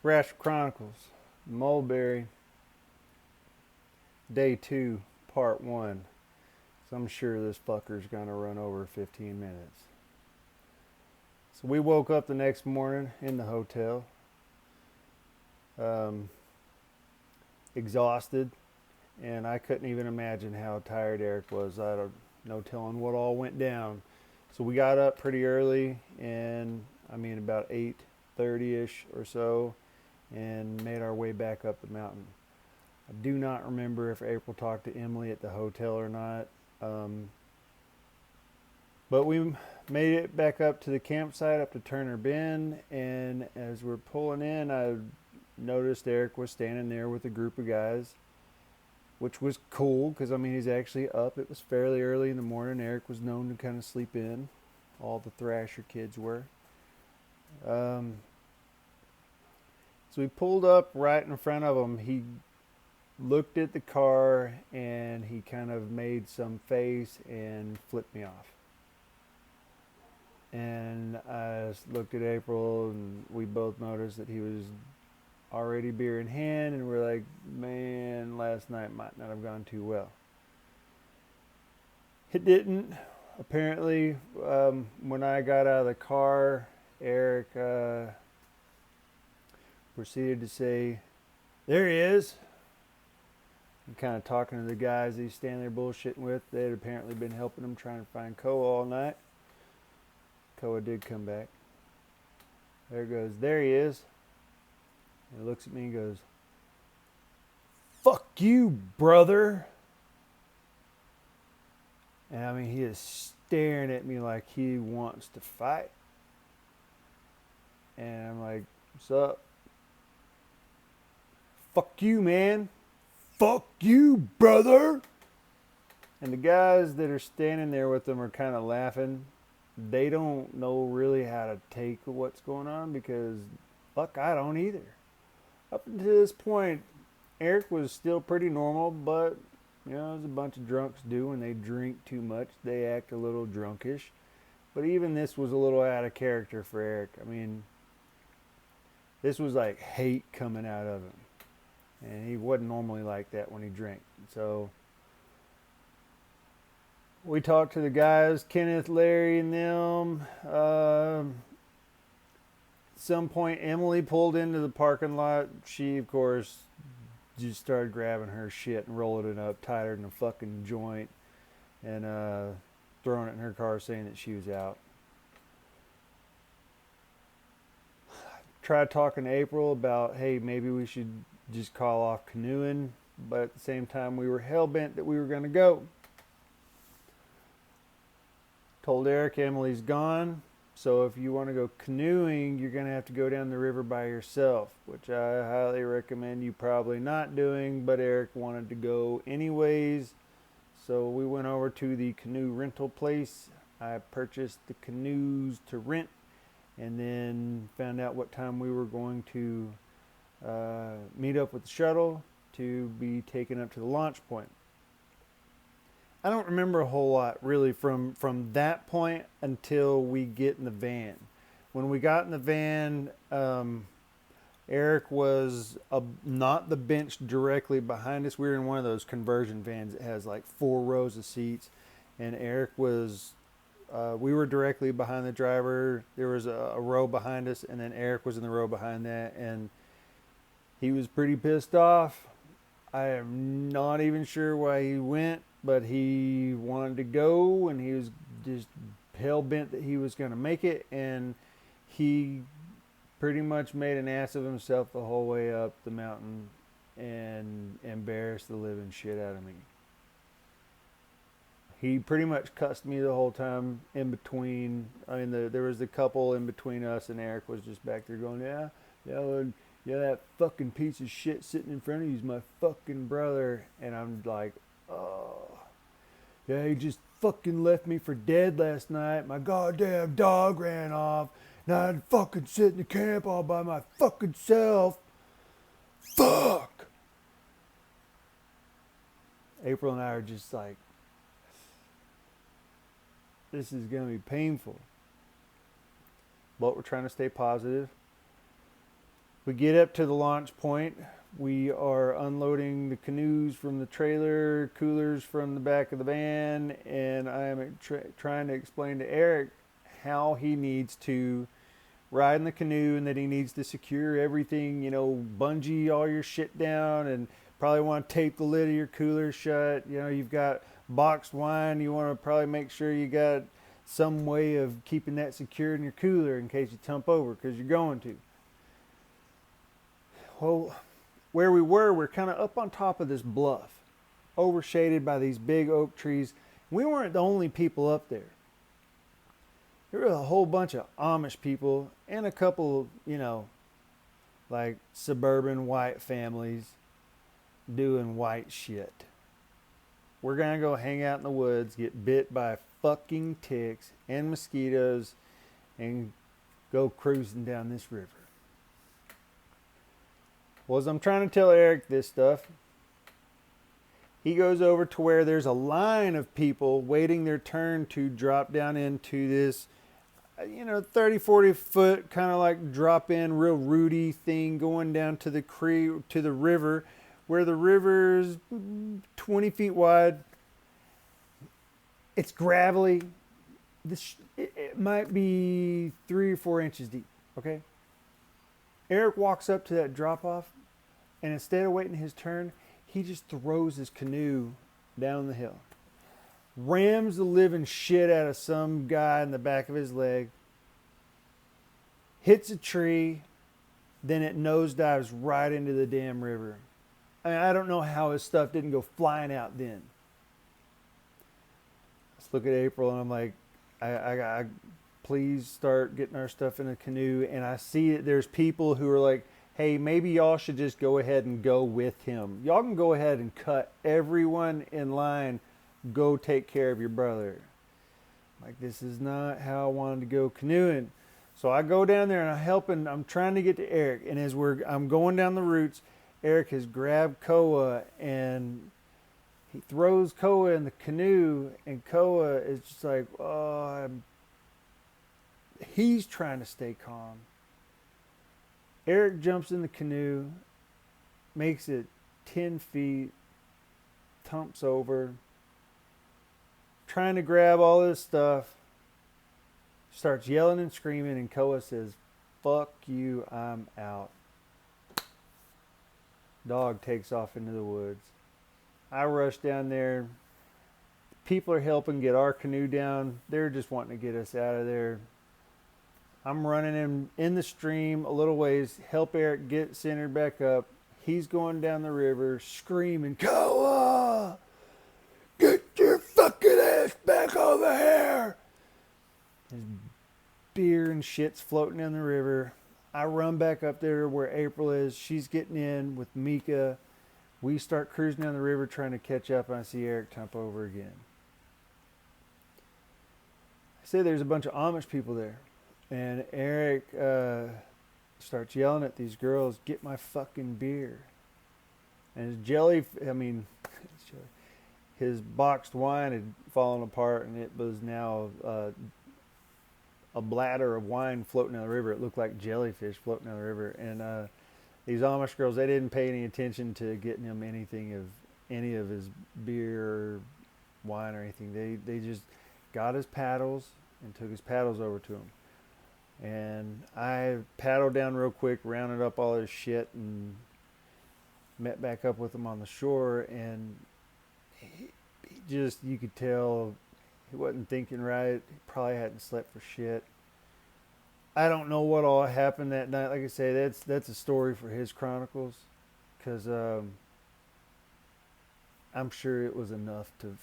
Rash Chronicles, Mulberry, Day 2, Part 1. So I'm sure this fucker's gonna run over 15 minutes. So we woke up the next morning in the hotel, um, exhausted, and I couldn't even imagine how tired Eric was. I don't no telling what all went down. So we got up pretty early, and I mean about 8:30ish or so, and made our way back up the mountain. I do not remember if April talked to Emily at the hotel or not. Um, but we made it back up to the campsite up to Turner Bend, and as we're pulling in, I noticed Eric was standing there with a group of guys, which was cool because I mean he's actually up. It was fairly early in the morning. Eric was known to kind of sleep in. All the Thrasher kids were. Um, so we pulled up right in front of him. He looked at the car and he kind of made some face and flipped me off. And I looked at April and we both noticed that he was already beer in hand, and we're like, man, last night might not have gone too well. It didn't. Apparently, when I got out of the car, Eric proceeded to say, there he is. And kind of talking to the guys he's standing there bullshitting with. They had apparently been helping him trying to find Koa all night. Koa did come back. There goes, there he is. He looks at me and goes, fuck you, brother. And I mean, he is staring at me like he wants to fight. And I'm like, what's up? Fuck you, man. Fuck you, brother. And the guys that are standing there with him are kind of laughing. They don't know really how to take what's going on because, fuck, I don't either. Up until this point, Eric was still pretty normal, but, you know, as a bunch of drunks do when they drink too much, they act a little drunkish. But even this was a little out of character for Eric. I mean, this was like hate coming out of him. And he wasn't normally like that when he drank. So we talked to the guys, Kenneth, Larry, and them. At some point, Emily pulled into the parking lot. She, of course, just started grabbing her shit and rolling it up tighter than a fucking joint and throwing it in her car saying that she was out. Tried talking to April about, hey, maybe we should just call off canoeing, but at the same time we were hell-bent that we were going to go. Told Eric Emily's gone, so if you want to go canoeing, you're going to have to go down the river by yourself, which I highly recommend you probably not doing, but Eric wanted to go anyways. So we went over to the canoe rental place. I purchased the canoes to rent and then found out what time we were going to meet up with the shuttle to be taken up to the launch point. I don't remember a whole lot really from that point until we get in the van. When we got in the van, Eric was not the bench directly behind us. We were in one of those conversion vans that has like 4 rows of seats, and Eric was. We were directly behind the driver. There was a row behind us, and then Eric was in the row behind that, and he was pretty pissed off. I am not even sure why he went, but he wanted to go, and he was just hell-bent that he was going to make it, and he pretty much made an ass of himself the whole way up the mountain and embarrassed the living shit out of me. He pretty much cussed me the whole time in between. I mean, there was a couple in between us, and Eric was just back there going, yeah, that fucking piece of shit sitting in front of you is my fucking brother. And I'm like, oh, yeah, he just fucking left me for dead last night. My goddamn dog ran off, and I had to fucking sit in the camp all by my fucking self. Fuck! April and I are just like, this is going to be painful. But we're trying to stay positive. We get up to the launch point. We are unloading the canoes from the trailer, coolers from the back of the van, and I am trying to explain to Eric how he needs to ride in the canoe and that he needs to secure everything, bungee all your shit down, and probably want to tape the lid of your cooler shut. You've got boxed wine. You want to probably make sure you got some way of keeping that secured in your cooler in case you tump over, because you're going to. Well, where we're kind of up on top of this bluff, overshaded by these big oak trees. We weren't the only people up there. There were a whole bunch of Amish people and a couple, like suburban white families doing white shit. We're going to go hang out in the woods, get bit by fucking ticks and mosquitoes, and go cruising down this river. Well, as I'm trying to tell Eric this stuff, he goes over to where there's a line of people waiting their turn to drop down into this 30, 40 foot kind of like drop in, real rooty thing going down to the creek, to the river, where the river's 20 feet wide. It's gravelly. It might be 3 or 4 inches deep. Okay. Eric walks up to that drop off, and instead of waiting his turn, he just throws his canoe down the hill. Rams the living shit out of some guy in the back of his leg, hits a tree, then it nosedives right into the damn river. I don't know how his stuff didn't go flying out then. Let's look at April, and I'm like, I please start getting our stuff in a canoe. And I see that there's people who are like, hey, maybe y'all should just go ahead and go with him. Y'all can go ahead and cut everyone in line. Go take care of your brother. Like, this is not how I wanted to go canoeing. So I go down there and I'm trying to get to Eric. And as I'm going down the roots, Eric has grabbed Koa and he throws Koa in the canoe, and Koa is just like, he's trying to stay calm. Eric jumps in the canoe, makes it 10 feet, tumps over, trying to grab all this stuff, starts yelling and screaming, and Koa says, fuck you, I'm out. Dog takes off into the woods. I rush down there. People are helping get our canoe down. They're just wanting to get us out of there. I'm running in the stream a little ways, help Eric get centered back up. He's going down the river screaming, Koa! Get your fucking ass back over here! His beer and shit's floating down the river. I run back up there where April is. She's getting in with Mika. We start cruising down the river trying to catch up, and I see Eric tump over again. I say there's a bunch of Amish people there. And Eric starts yelling at these girls, get my fucking beer. And his boxed wine had fallen apart, and it was now a bladder of wine floating down the river. It looked like jellyfish floating down the river. And these Amish girls, they didn't pay any attention to getting him any of his beer or wine or anything. They just got his paddles and took his paddles over to him. And I paddled down real quick, rounded up all his shit, and met back up with him on the shore. And he just, you could tell he wasn't thinking right. He probably hadn't slept for shit. I don't know what all happened that night. Like I say, that's a story for his chronicles, because I'm sure it was enough to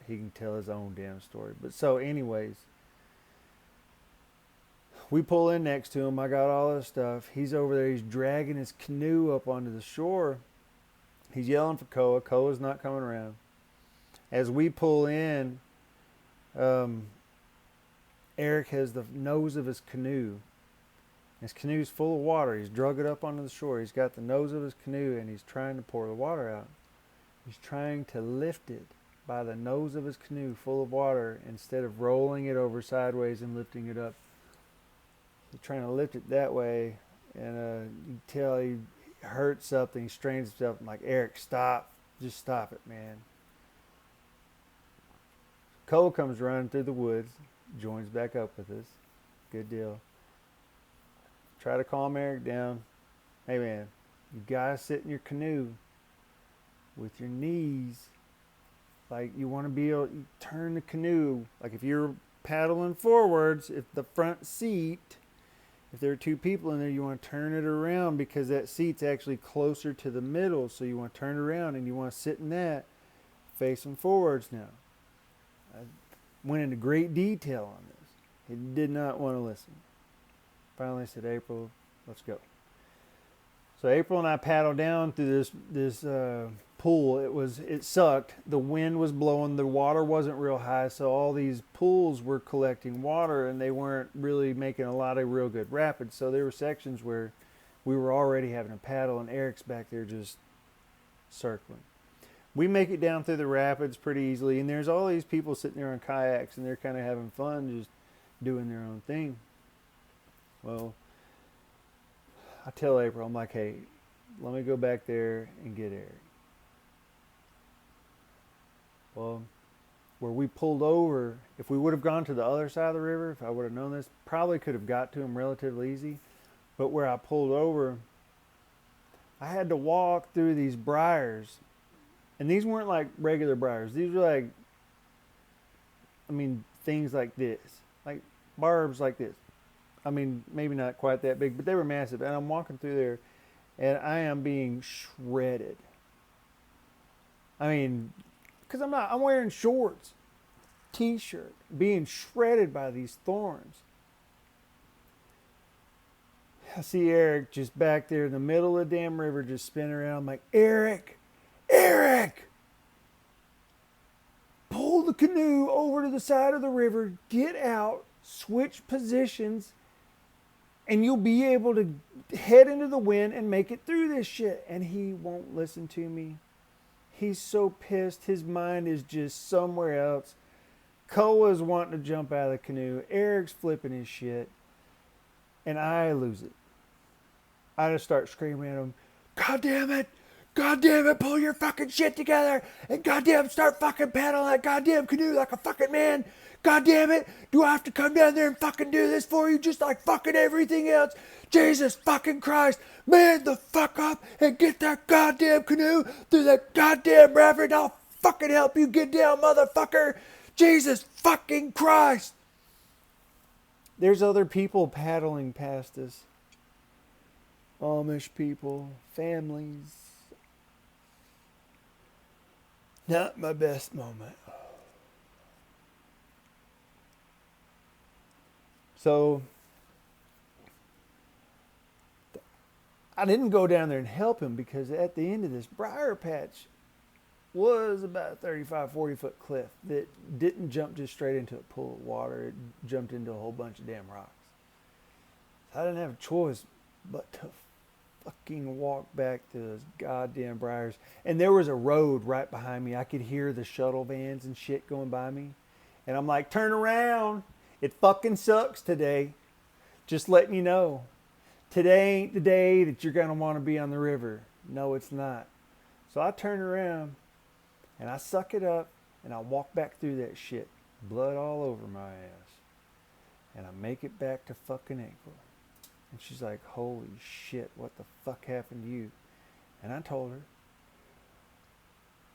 he can tell his own damn story. But so anyways, we pull in next to him. I got all his stuff. He's over there. He's dragging his canoe up onto the shore. He's yelling for Koa. Koa's not coming around. As we pull in, Eric has the nose of his canoe. His canoe's full of water. He's drug it up onto the shore. He's got the nose of his canoe, and he's trying to pour the water out. He's trying to lift it by the nose of his canoe full of water instead of rolling it over sideways and lifting it up. He's trying to lift it that way, and you tell he hurt something, he strains himself. I'm like, Eric, stop. Just stop it, man. Cole comes running through the woods, joins back up with us. Good deal. Try to calm Eric down. Hey, man, you gotta sit in your canoe with your knees. Like, you want to be able to turn the canoe. Like, if you're paddling forwards, if the front seat, if there are two people in there, you want to turn it around because that seat's actually closer to the middle. So you want to turn it around and you want to sit in that facing forwards now. I went into great detail on this. He did not want to listen. Finally said, April, let's go. So April and I paddled down through this pool. It sucked. The wind was blowing. The water wasn't real high, so all these pools were collecting water, and they weren't really making a lot of real good rapids. So there were sections where we were already having a paddle, and Eric's back there just circling. We make it down through the rapids pretty easily, and there's all these people sitting there on kayaks, and they're kind of having fun, just doing their own thing. Well, I tell April, I'm like, hey, let me go back there and get Eric. Well, where we pulled over, if we would have gone to the other side of the river, if I would have known this, probably could have got to him relatively easy. But where I pulled over, I had to walk through these briars. And these weren't like regular briars. These were like, things like this. Like barbs like this. Maybe not quite that big, but they were massive. And I'm walking through there, and I am being shredded. Because I'm wearing shorts, t-shirt, being shredded by these thorns. I see Eric just back there in the middle of the damn river, just spinning around. I'm like, Eric, pull the canoe over to the side of the river, get out, switch positions, and you'll be able to head into the wind and make it through this shit. And he won't listen to me. He's so pissed. His mind is just somewhere else. Koa's wanting to jump out of the canoe. Eric's flipping his shit. And I lose it. I just start screaming at him, God damn it, pull your fucking shit together. And goddamn, start fucking paddling that goddamn canoe like a fucking man. God damn it, do I have to come down there and fucking do this for you just like fucking everything else? Jesus fucking Christ, man the fuck up and get that goddamn canoe through that goddamn rapid. I'll fucking help you get down, motherfucker. Jesus fucking Christ. There's other people paddling past us. Amish people, families. Not my best moment. So I didn't go down there and help him because at the end of this briar patch was about a 35, 40 foot cliff that didn't jump just straight into a pool of water. It jumped into a whole bunch of damn rocks. So I didn't have a choice but to fucking walk back to those goddamn briars. And there was a road right behind me. I could hear the shuttle vans and shit going by me. And I'm like, turn around. It fucking sucks today. Just letting you know. Today ain't the day that you're going to want to be on the river. No, it's not. So I turn around and I suck it up and I walk back through that shit. Blood all over my ass. And I make it back to fucking April. And she's like, holy shit, what the fuck happened to you? And I told her.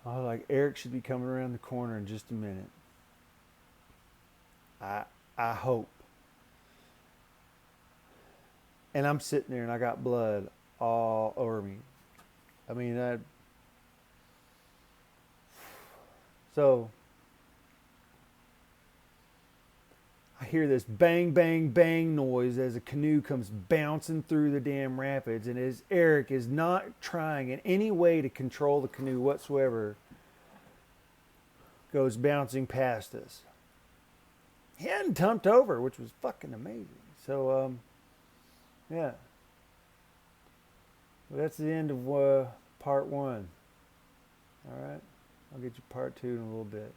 I was like, Eric should be coming around the corner in just a minute. I hope. And I'm sitting there and I got blood all over me. So I hear this bang, bang, bang noise as a canoe comes bouncing through the damn rapids. And as Eric is not trying in any way to control the canoe whatsoever, goes bouncing past us. He hadn't tumped over, which was fucking amazing. So, yeah. Well, that's the end of part one. All right. I'll get you part two in a little bit.